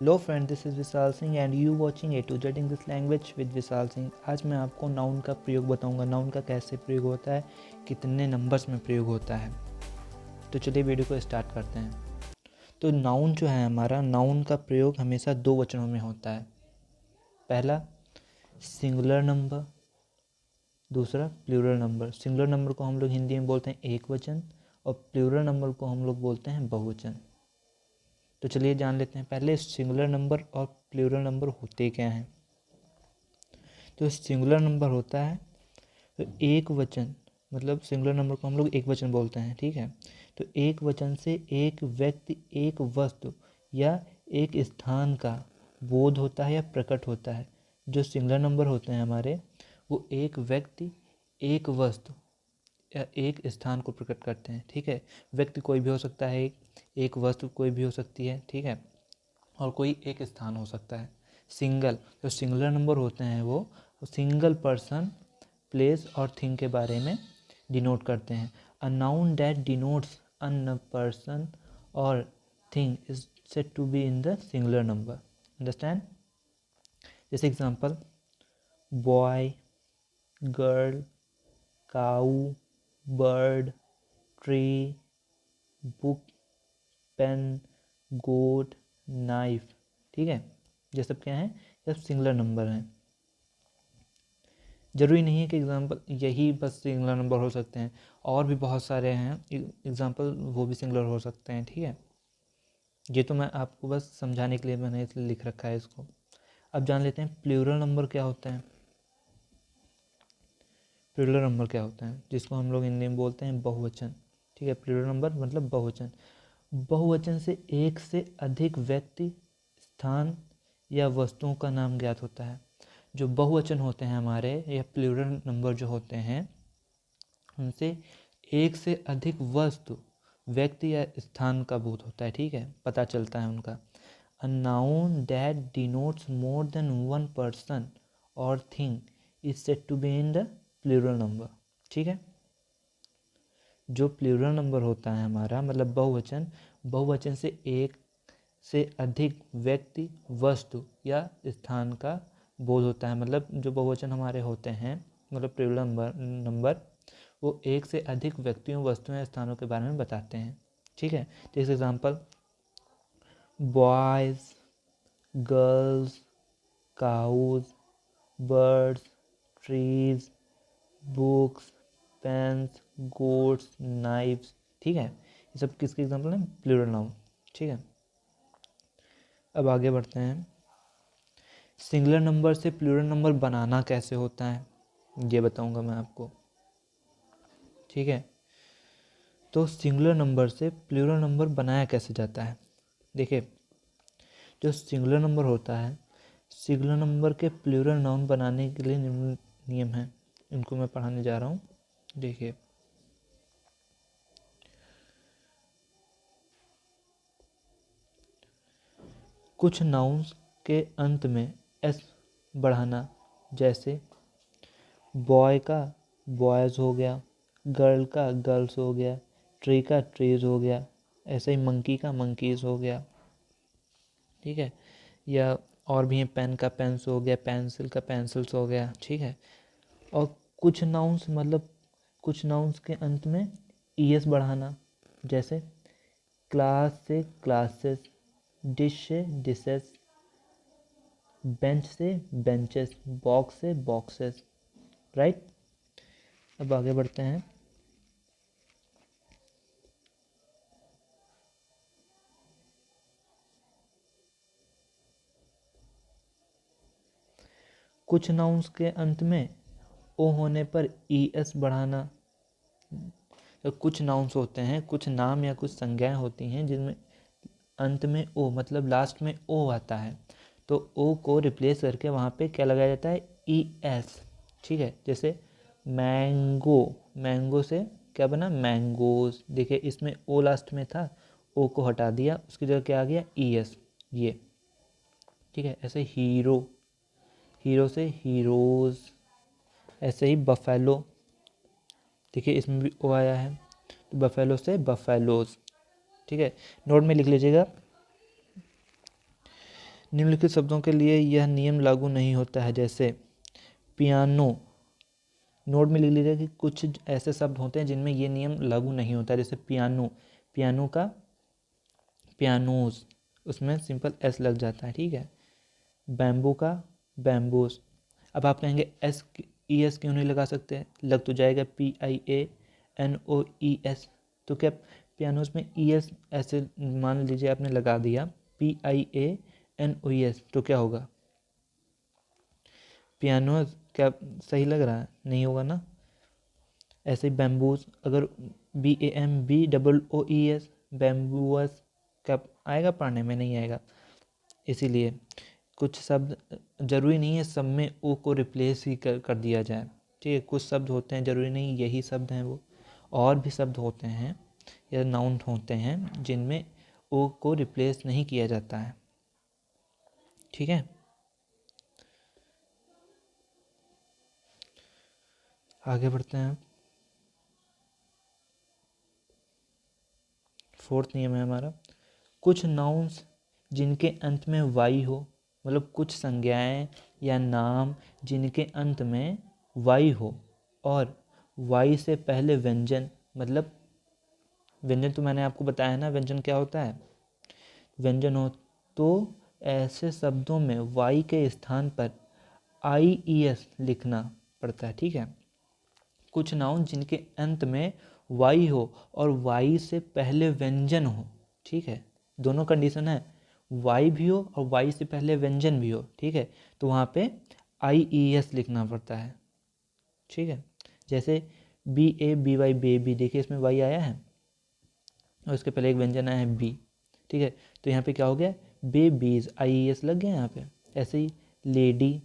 Hello friend, this is Vishal Singh and you watching A to Z English language with Vishal Singh. आज मैं आपको noun का प्रयोग बताऊंगा। नाउन का कैसे प्रयोग होता है, कितने नंबर्स में प्रयोग होता है। तो चलिए वीडियो को स्टार्ट करते हैं। तो नाउन जो है हमारा, नाउन का प्रयोग हमेशा दो वचनों में होता है। पहला सिंगुलर नंबर, दूसरा प्लूरल नंबर। सिंगुलर नंबर को हम लोग हिंदी में बोलते हैं एक वचन और प्लूरल नंबर को हम लोग बोलते हैं बहुवचन। तो चलिए जान लेते हैं पहले सिंगुलर नंबर और प्लूरल नंबर होते क्या हैं। तो सिंगुलर नंबर होता है तो एक वचन, मतलब सिंगुलर नंबर को हम लोग एक वचन बोलते हैं, ठीक है। तो एक वचन से एक व्यक्ति, एक वस्तु या एक स्थान का बोध होता है या प्रकट होता है। जो सिंगुलर नंबर होते हैं हमारे, वो एक व्यक्ति, एक वस्तु या एक स्थान को प्रकट करते हैं, ठीक है। व्यक्ति कोई भी हो सकता है, एक वस्तु कोई भी हो सकती है, ठीक है, और कोई एक स्थान हो सकता है। सिंगल, जो सिंगुलर नंबर होते हैं वो सिंगल पर्सन, प्लेस और थिंग के बारे में डिनोट करते हैं। A noun that denotes an person और thing is said to be in the singular number. Understand? जैसे example, boy, girl, cow, bird, tree, book, pen, goat, knife, ठीक है। ये सब क्या है? ये सब सिंगुलर नंबर हैं। जरूरी नहीं है कि एग्जाम्पल यही बस सिंगुलर नंबर हो सकते हैं, और भी बहुत सारे हैं एग्जाम्पल, वो भी सिंगुलर हो सकते हैं, ठीक है। ये तो मैं आपको बस समझाने के लिए मैंने इसलिए लिख रखा है इसको। अब जान लेते हैं प्लूरल नंबर क्या होता है। प्लूरल नंबर क्या होता है, जिसको हम लोग हिंदी में बोलते हैं बहुवचन, ठीक है। प्लूरल नंबर मतलब बहुवचन। बहुवचन से एक से अधिक व्यक्ति, स्थान या वस्तुओं का नाम ज्ञात होता है। जो बहुवचन होते हैं हमारे या प्लूरल नंबर जो होते हैं, उनसे एक से अधिक वस्तु, व्यक्ति या स्थान का बोध होता है, ठीक है, पता चलता है उनका। A noun that denotes more than one person और thing is said to be in the plural number, ठीक है। जो प्लूरल नंबर होता है हमारा, मतलब बहुवचन, बहुवचन से एक से अधिक व्यक्ति, वस्तु या स्थान का बोध होता है। मतलब जो बहुवचन हमारे होते हैं, मतलब प्लूरल नंबर वो एक से अधिक व्यक्तियों, वस्तुओं या स्थानों के बारे में बताते हैं, ठीक है। जैसे example, boys, girls, cows, birds, trees, books, pens, goats, knifes, ठीक है। ये सब किसके एग्जांपल हैं? प्लूरल नाउन, ठीक है। अब आगे बढ़ते हैं। सिंगुलर नंबर से प्लूरल नंबर बनाना कैसे होता है, ये बताऊंगा मैं आपको, ठीक है। तो सिंगुलर नंबर से प्लूरल नंबर बनाया कैसे जाता है। देखिए, जो सिंगुलर नंबर होता है, सिंगुलर नंबर के प्लूरल नाउन बनाने के लिए नियम है, इनको मैं पढ़ाने जा रहा हूँ। देखिए, कुछ नाउन्स के अंत में एस बढ़ाना, जैसे बॉय का बॉयज़ हो गया, गर्ल का गर्ल्स हो गया, ट्री का ट्रीज हो गया, ऐसे ही मंकी का मंकीज़ हो गया, ठीक है। या और भी है, पेन का पेन्स हो गया, पेंसिल का पेंसिल्स हो गया, ठीक है। और कुछ नाउन्स, मतलब कुछ नाउन्स के अंत में ईएस बढ़ाना, जैसे क्लास से क्लासेस, डिश से डिशेस, बेंच से बेंचेस, बॉक्स से बॉक्सेस, राइट। अब आगे बढ़ते हैं। कुछ नाउन्स के अंत में ओ होने पर ई एस बढ़ाना। तो कुछ नाउन्स होते हैं, कुछ नाम या कुछ संज्ञाएं होती हैं जिनमें अंत में ओ, मतलब लास्ट में ओ आता है, तो ओ को रिप्लेस करके वहाँ पे क्या लगाया जाता है? ई एस, ठीक है। जैसे मैंगो, मैंगो से क्या बना? मैंगोज। देखिए, इसमें ओ लास्ट में था, ओ को हटा दिया, उसकी जगह क्या आ गया? ई एस, ये, ठीक है। ऐसे हीरो, हीरो से हीरोज। ऐसे ही बफेलो, देखिए इसमें भी ओ आया है, तो बफेलो से बफेलोज, ठीक है। नोट में लिख लीजिएगा। निम्नलिखित शब्दों के लिए यह नियम लागू नहीं होता है, जैसे पियानो। नोट में लिख लीजिए कि कुछ ऐसे शब्द होते हैं जिनमें ये नियम लागू नहीं होता है, जैसे पियानो, पियानो का पियानोज, उसमें सिंपल एस लग जाता है, ठीक है। बैम्बू का बैम्बूस। अब आप कहेंगे एस ई एस क्यों नहीं लगा सकते, लग तो जाएगा PIANOES, तो क्या पियानोस में ई एस ऐसे मान लीजिए आपने लगा दिया PIANOES, तो क्या होगा, पियानोस क्या सही लग रहा है, नहीं होगा ना। ऐसे ही बैम्बूस, अगर BAMBOOES बैम्बूस, क्या आएगा पढ़ने में, नहीं आएगा। इसीलिए कुछ शब्द जरूरी नहीं है सब में ओ को रिप्लेस ही कर दिया जाए, ठीक है। कुछ शब्द होते हैं जरूरी नहीं यही शब्द हैं वो, और भी शब्द होते हैं या नाउन होते हैं जिनमें ओ को रिप्लेस नहीं किया जाता है, ठीक है। आगे बढ़ते हैं। फोर्थ नियम है हमारा, कुछ नाउन्स जिनके अंत में वाई हो, मतलब कुछ संज्ञाएं या नाम जिनके अंत में वाई हो और वाई से पहले व्यंजन, मतलब व्यंजन तो मैंने आपको बताया ना व्यंजन क्या होता है, व्यंजन हो, तो ऐसे शब्दों में वाई के स्थान पर IES लिखना पड़ता है, ठीक है। कुछ नाउन जिनके अंत में वाई हो और वाई से पहले व्यंजन हो, ठीक है, दोनों कंडीशन है, वाई भी हो और वाई से पहले व्यंजन भी हो, ठीक है, तो वहाँ पे IES लिखना पड़ता है, ठीक है। जैसे BABY बेबी, देखिए इसमें वाई आया है और इसके पहले एक व्यंजन आया है बी, ठीक है, तो यहाँ पे क्या हो गया, बेबीज, IES लग गया यहाँ पे। ऐसे ही लेडी,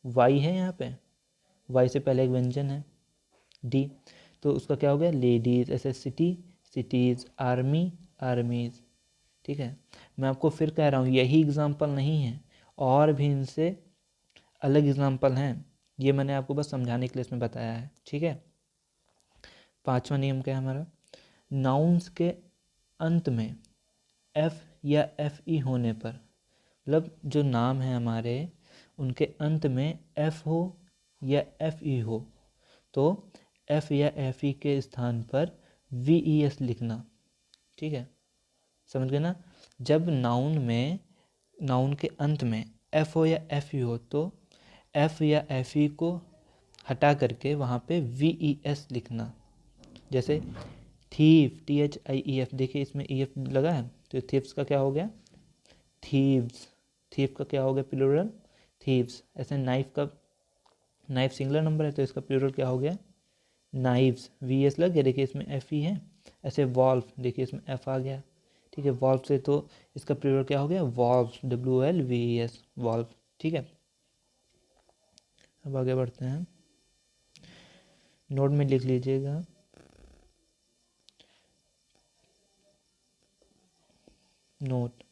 वाई है यहाँ पे, वाई से पहले एक व्यंजन है डी, तो उसका क्या हो गया, लेडीज। ऐसे सिटी, सिटीज़, आर्मी, आर्मीज़, ठीक है। मैं आपको फिर कह रहा हूँ यही एग्जाम्पल नहीं है, और भी इनसे अलग एग्जाम्पल हैं, ये मैंने आपको बस समझाने के लिए इसमें बताया है, ठीक है। पांचवा नियम क्या है हमारा, नाउन्स के अंत में F या FE होने पर, मतलब जो नाम है हमारे उनके अंत में F हो या FE हो, तो F या FE के स्थान पर VES लिखना, ठीक है, समझ गए ना। जब नाउन के अंत में F हो या FE हो तो F या FE को हटा करके वहाँ पे VES लिखना। जैसे थीफ, THIEF, देखिए इसमें EF लगा है, तो थीफ्स का क्या हो गया, थीव्स, थीफ का क्या हो गया प्लूरल, थीव्स। ऐसे नाइफ का, नाइफ सिंगुलर नंबर है तो इसका प्लूरल क्या हो गया, नाइव्स, VS लग गया, देखिए इसमें FE है। ऐसे वॉल्फ, देखिए इसमें F आ गया, ठीक है, वॉल्फ से तो इसका प्लूरल क्या हो गया, वॉल्व्स, WOLVES, वॉल्फ, ठीक है। अब आगे बढ़ते हैं, नोट में लिख लीजिएगा, नोट,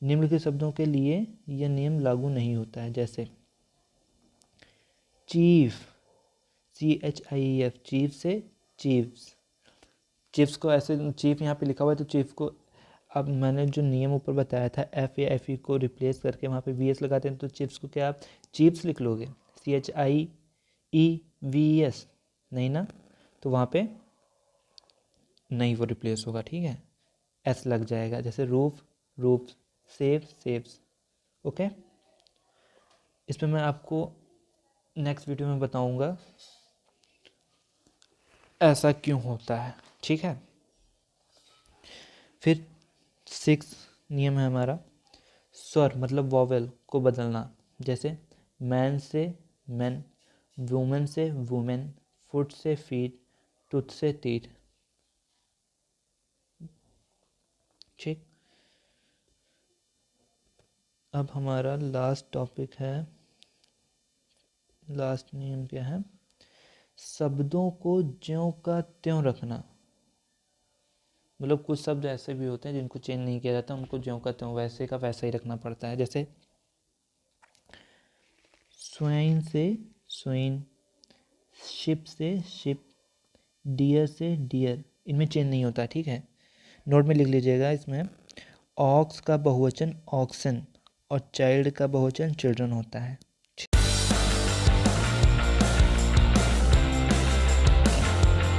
निम्नलिखित शब्दों के लिए यह नियम लागू नहीं होता है, जैसे चीफ, CHIEF, चीफ से चीफ्स, चीफ्स को ऐसे, चीफ यहाँ पे लिखा हुआ है तो चीफ को, अब मैंने जो नियम ऊपर बताया था F या FE को रिप्लेस करके वहाँ पे VS लगाते हैं, तो चिप्स को क्या आप चिप्स लिख लोगे, CHIEVES, नहीं ना, तो वहाँ पे नहीं वो रिप्लेस होगा, ठीक है, S लग जाएगा। जैसे roof, roofs, safe, safes, okay. इस पर मैं आपको नेक्स्ट वीडियो में बताऊंगा ऐसा क्यों होता है, ठीक है। फिर 6 नियम है हमारा, स्वर मतलब वॉवेल को बदलना, जैसे मैन से मैन, वुमेन से वुमेन, फुट से फीट, टूथ से टीथ, ठीक। अब हमारा लास्ट टॉपिक है, लास्ट नियम क्या है, शब्दों को ज्यों का त्यों रखना, मतलब कुछ शब्द ऐसे भी होते हैं जिनको चेंज नहीं किया जाता, उनको ज्यों का त्यों वैसे का वैसा ही रखना पड़ता है। जैसे स्वाइन से स्वाइन, शिप से शिप, डियर से डियर, इनमें चेंज नहीं होता, ठीक है। नोट में लिख लीजिएगा इसमें, ऑक्स का बहुवचन ऑक्सन और चाइल्ड का बहुवचन चिल्ड्रन होता है।